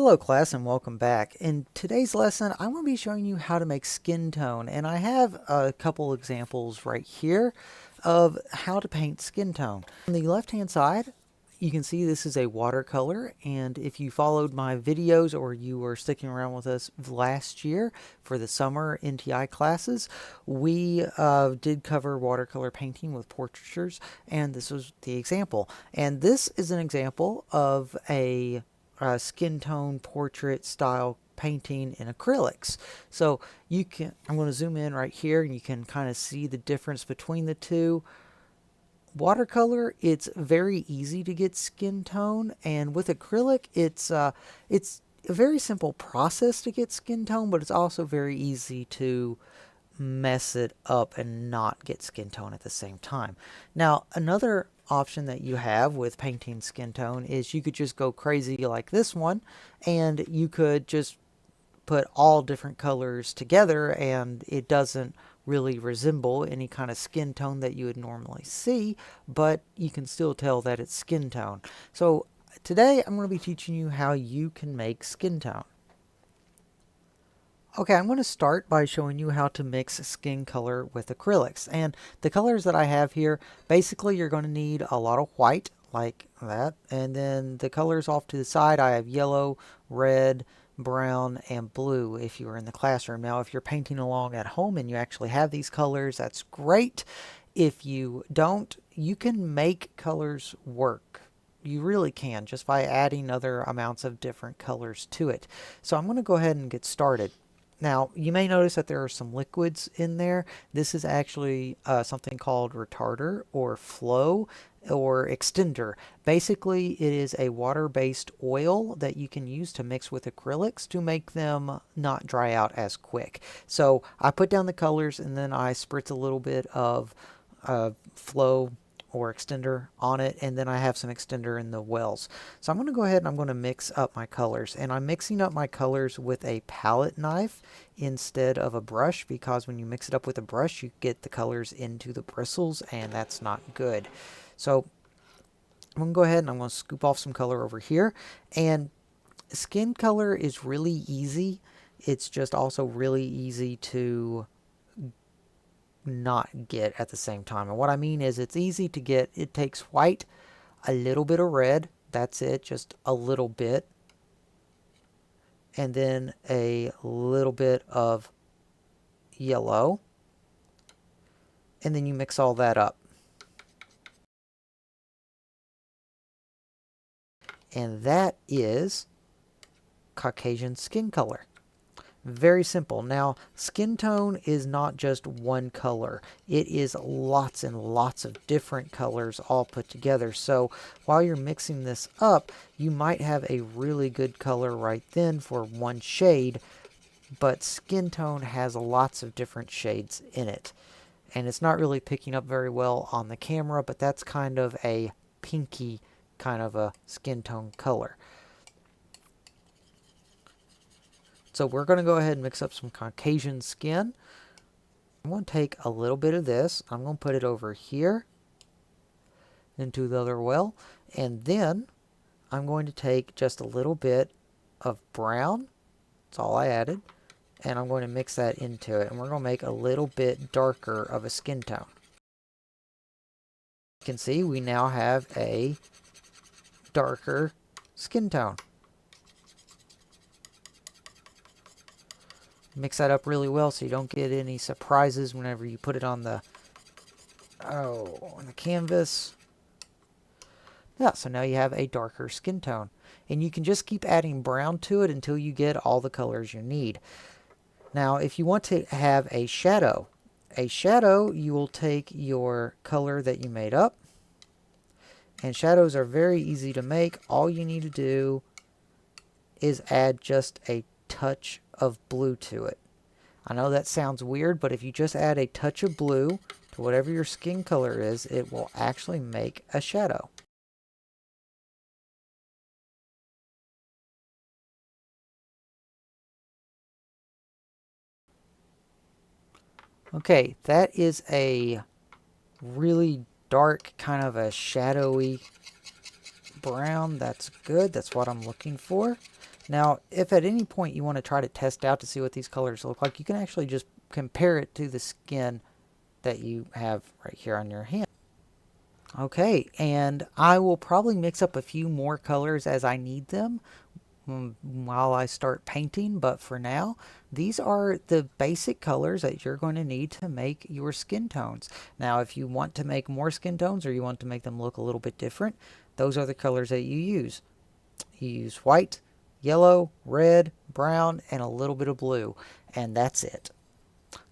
Hello class and welcome back. In today's lesson I'm going to be showing you how to make skin tone, and I have a couple examples right here of how to paint skin tone. On the left hand side you can see this is a watercolor, and if you followed my videos or you were sticking around with us last year for the summer NTI classes, we did cover watercolor painting with portraitures, and this was the example. And this is an example of a skin tone portrait style painting in acrylics. So you can, I'm going to zoom in right here and you can kind of see the difference between the two. Watercolor, it's very easy to get skin tone, and with acrylic it's a very simple process to get skin tone, but it's also very easy to mess it up and not get skin tone at the same time. Now, another option that you have with painting skin tone is you could just go crazy like this one, and you could just put all different colors together and it doesn't really resemble any kind of skin tone that you would normally see, but you can still tell that it's skin tone. So today I'm going to be teaching you how you can make skin tone. Okay, I'm going to start by showing you how to mix skin color with acrylics. And the colors that I have here, basically you're going to need a lot of white like that. And then the colors off to the side, I have yellow, red, brown, and blue if you were in the classroom. Now, if you're painting along at home and you actually have these colors, that's great. If you don't, you can make colors work. You really can, just by adding other amounts of different colors to it. So I'm going to go ahead and get started. Now, you may notice that there are some liquids in there. This is actually something called retarder or flow or extender. Basically, it is a water-based oil that you can use to mix with acrylics to make them not dry out as quick. So I put down the colors and then I spritz a little bit of flow or extender on it, and then I have some extender in the wells. So I'm going to go ahead and I'm going to mix up my colors, and I'm mixing up my colors with a palette knife instead of a brush, because when you mix it up with a brush you get the colors into the bristles and that's not good. So I'm going to go ahead and I'm going to scoop off some color over here. And skin color is really easy. It's just also really easy to not get at the same time. And what I mean is, it's easy to get. It takes white, a little bit of red, that's it, just a little bit, and then a little bit of yellow, and then you mix all that up. And that is Caucasian skin color. Very simple. Now, skin tone is not just one color. It is lots and lots of different colors all put together. So while you're mixing this up, you might have a really good color right then for one shade, but skin tone has lots of different shades in it. And it's not really picking up very well on the camera, but that's kind of a pinky kind of a skin tone color. So we're going to go ahead and mix up some Caucasian skin. I'm going to take a little bit of this. I'm going to put it over here into the other well. And then I'm going to take just a little bit of brown. That's all I added. And I'm going to mix that into it. And we're going to make a little bit darker of a skin tone. You can see we now have a darker skin tone. Mix that up really well so you don't get any surprises whenever you put it on the canvas. Yeah, so now you have a darker skin tone. And you can just keep adding brown to it until you get all the colors you need. Now, if you want to have a shadow, you will take your color that you made up. And shadows are very easy to make. All you need to do is add just a touch of blue to it. I know that sounds weird, but if you just add a touch of blue to whatever your skin color is, it will actually make a shadow. Okay, that is a really dark, kind of a shadowy brown. That's good. That's what I'm looking for. Now, if at any point you want to try to test out to see what these colors look like, you can actually just compare it to the skin that you have right here on your hand. Okay, and I will probably mix up a few more colors as I need them while I start painting, but for now, these are the basic colors that you're going to need to make your skin tones. Now, if you want to make more skin tones or you want to make them look a little bit different, those are the colors that you use. You use white, yellow, red, brown, and a little bit of blue, and that's it.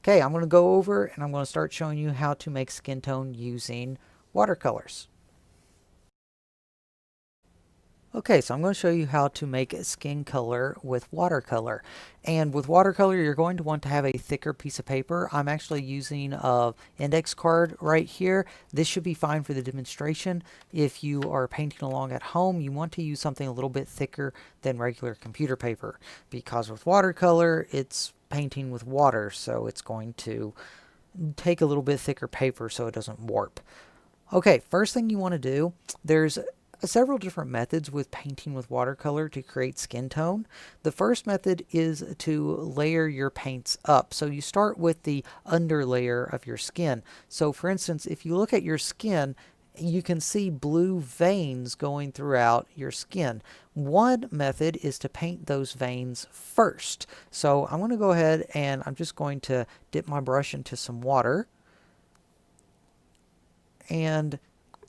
Okay, I'm going to go over and I'm going to start showing you how to make skin tone using watercolors. Okay, so I'm going to show you how to make skin color with watercolor. And with watercolor, you're going to want to have a thicker piece of paper. I'm actually using an index card right here. This should be fine for the demonstration. If you are painting along at home, you want to use something a little bit thicker than regular computer paper, because with watercolor, it's painting with water, so it's going to take a little bit thicker paper so it doesn't warp. Okay, first thing you want to do, there's several different methods with painting with watercolor to create skin tone. The first method is to layer your paints up. So you start with the under layer of your skin. So for instance, if you look at your skin, you can see blue veins going throughout your skin. One method is to paint those veins first. So I'm going to go ahead and I'm just going to dip my brush into some water. And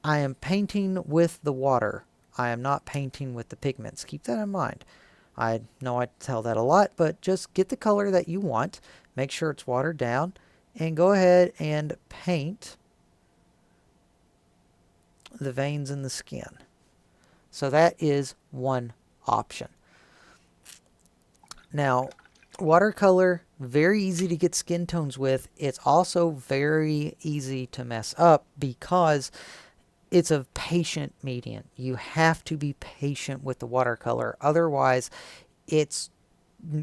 I am painting with the water. I am not painting with the pigments. Keep that in mind. I know I tell that a lot, but just get the color that you want. Make sure it's watered down. And go ahead and paint the veins in the skin. So that is one option. Now, watercolor, very easy to get skin tones with. It's also very easy to mess up because it's a patient medium. You have to be patient with the watercolor. Otherwise, it's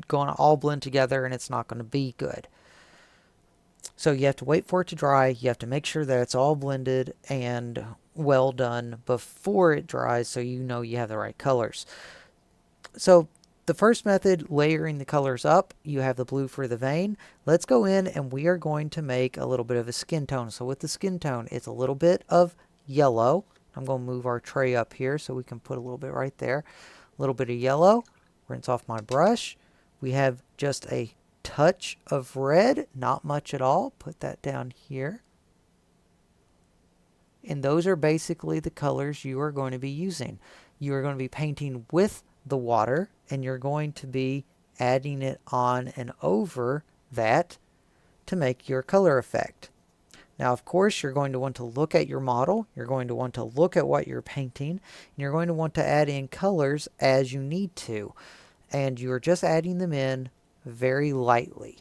going to all blend together and it's not going to be good. So you have to wait for it to dry. You have to make sure that it's all blended and well done before it dries so you know you have the right colors. So the first method, layering the colors up, you have the blue for the vein. Let's go in and we are going to make a little bit of a skin tone. So with the skin tone, it's a little bit of yellow. I'm going to move our tray up here so we can put a little bit right there. A little bit of yellow. Rinse off my brush. We have just a touch of red, not much at all. Put that down here. And those are basically the colors you are going to be using. You are going to be painting with the water and you're going to be adding it on and over that to make your color effect. Now, of course, you're going to want to look at your model. You're going to want to look at what you're painting. And you're going to want to add in colors as you need to. And you're just adding them in very lightly.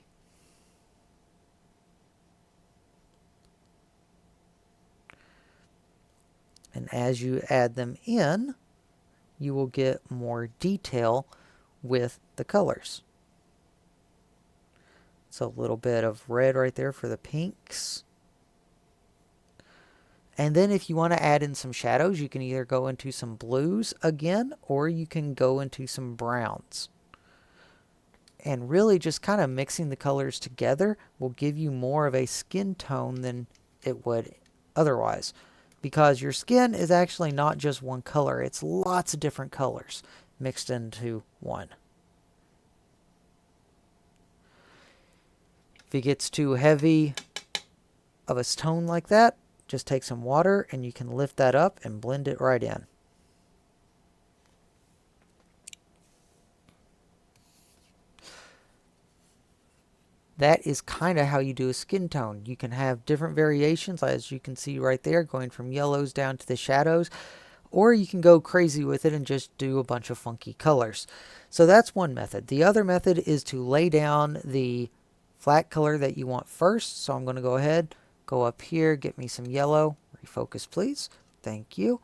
And as you add them in, you will get more detail with the colors. So a little bit of red right there for the pinks. And then if you want to add in some shadows, you can either go into some blues again, or you can go into some browns. And really just kind of mixing the colors together will give you more of a skin tone than it would otherwise. Because your skin is actually not just one color, it's lots of different colors mixed into one. If it gets too heavy of a tone like that, just take some water and you can lift that up and blend it right in. That is kind of how you do a skin tone. You can have different variations, as you can see right there, going from yellows down to the shadows, or you can go crazy with it and just do a bunch of funky colors. So that's one method. The other method is to lay down the flat color that you want first. So I'm going to go ahead, go up here, get me some yellow. Refocus, please. Thank you.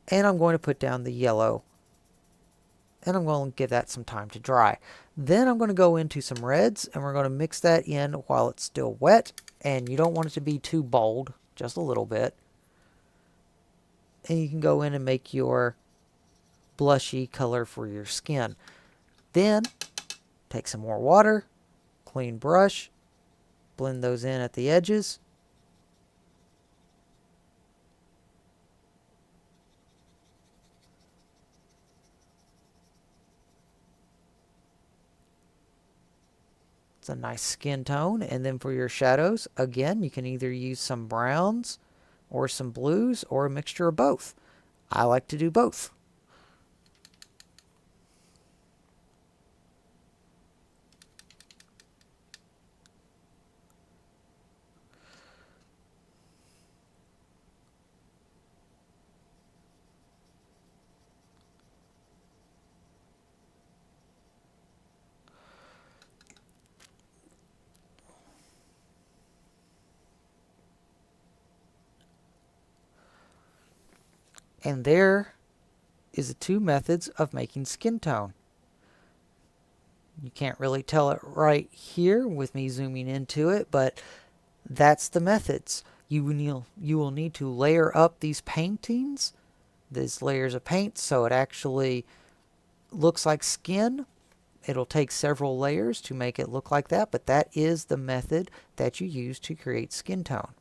And I'm going to put down the yellow. And I'm going to give that some time to dry. Then I'm going to go into some reds and we're going to mix that in while it's still wet. And you don't want it to be too bold, just a little bit. And you can go in and make your blushy color for your skin. Then take some more water, clean brush, blend those in at the edges. It's a nice skin tone. And then for your shadows, again, you can either use some browns or some blues or a mixture of both. I like to do both. And there is the two methods of making skin tone. You can't really tell it right here with me zooming into it, but that's the methods. You will need to layer up these paintings, these layers of paint, so it actually looks like skin. It'll take several layers to make it look like that, but that is the method that you use to create skin tone.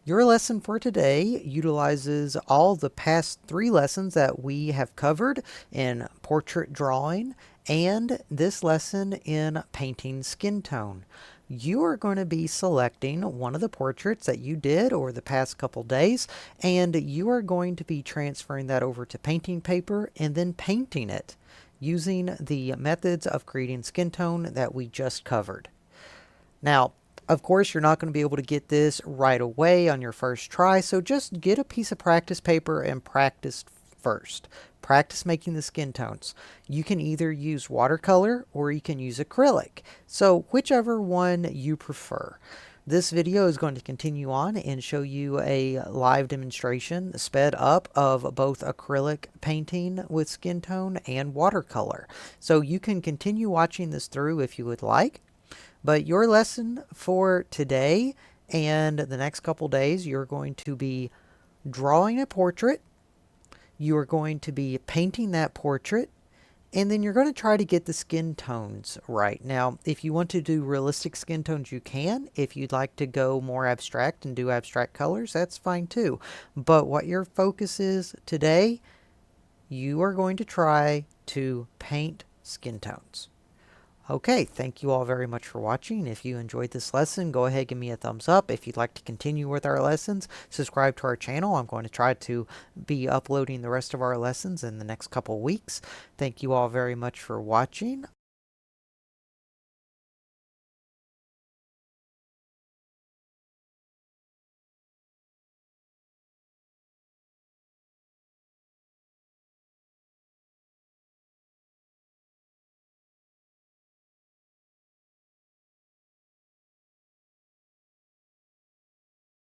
Your lesson for today utilizes all the past 3 lessons that we have covered in portrait drawing and this lesson in painting skin tone. You are going to be selecting one of the portraits that you did over the past couple days, and you are going to be transferring that over to painting paper and then painting it using the methods of creating skin tone that we just covered. Now, of course, you're not going to be able to get this right away on your first try, so just get a piece of practice paper and practice first. Practice making the skin tones. You can either use watercolor or you can use acrylic, so whichever one you prefer. This video is going to continue on and show you a live demonstration sped up of both acrylic painting with skin tone and watercolor. So you can continue watching this through if you would like. But your lesson for today and the next couple days, you're going to be drawing a portrait, you are going to be painting that portrait, and then you're going to try to get the skin tones right. Now, if you want to do realistic skin tones, you can. If you'd like to go more abstract and do abstract colors, that's fine too. But what your focus is today, you are going to try to paint skin tones. Okay, thank you all very much for watching. If you enjoyed this lesson, go ahead and give me a thumbs up. If you'd like to continue with our lessons, subscribe to our channel. I'm going to try to be uploading the rest of our lessons in the next couple weeks. Thank you all very much for watching.